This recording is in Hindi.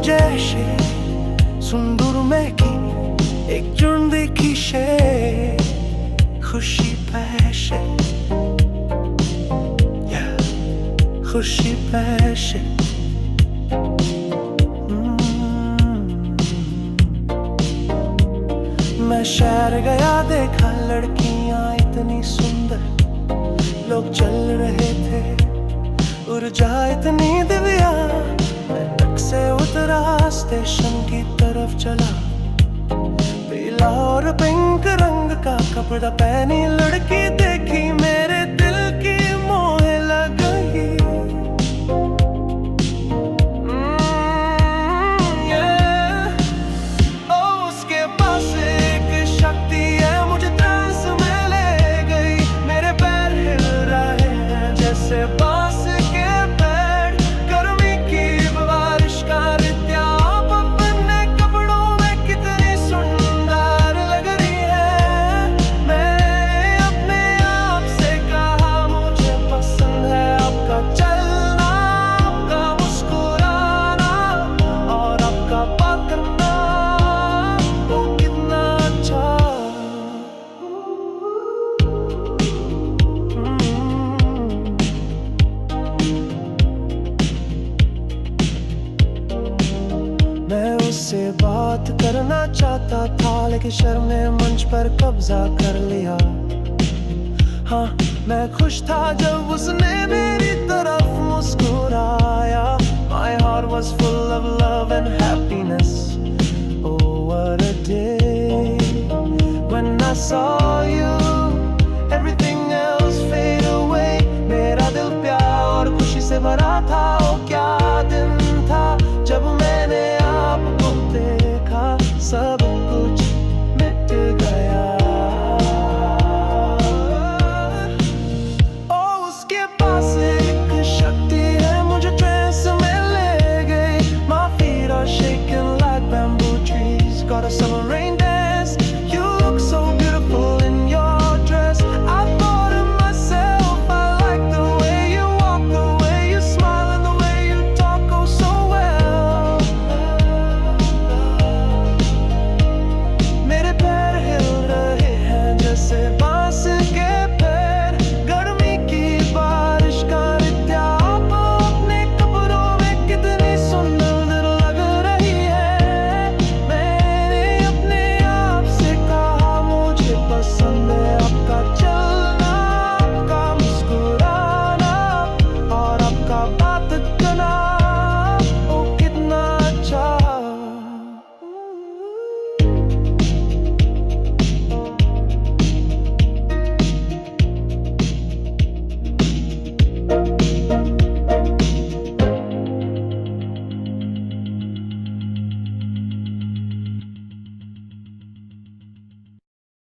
जैसे सुंदर में की एक जुन देखी शे खुशी पैशे खुशी पैशे मैं शहर गया देखा लड़कियां इतनी सुंदर लोग चल रहे थे ऊर्जा इतनी दिव्या मैं तक से उतरा स्टेशन की तरफ चला पीला और पिंक रंग का कपड़ा पहनी लड़की देखी मेरे दिल की मोह लग गई उसके पास एक शक्ति है मुझे ट्रांस में ले गई मेरे पैर हिल रहे हैं जैसे बांस के पेड़ गर्मी की बारिश का रित्या अपने कपड़ों में कितनी सुंदर लग रही है मैं अपने आप से कहा मुझे पसंद है आपका चलना आपका मुस्कुराना और आपका पकड़ना वो कितना अच्छा मैं उससे बात करना चाहता था लेकिन शर्म ने मंच पर कब्जा कर लिया हाँ मैं खुश था जब उसने मेरी तरफ मुस्कुराया My heart was full of love and happiness Oh what a day When I saw you Everything else fade away मेरा दिल प्यार और खुशी से भरा था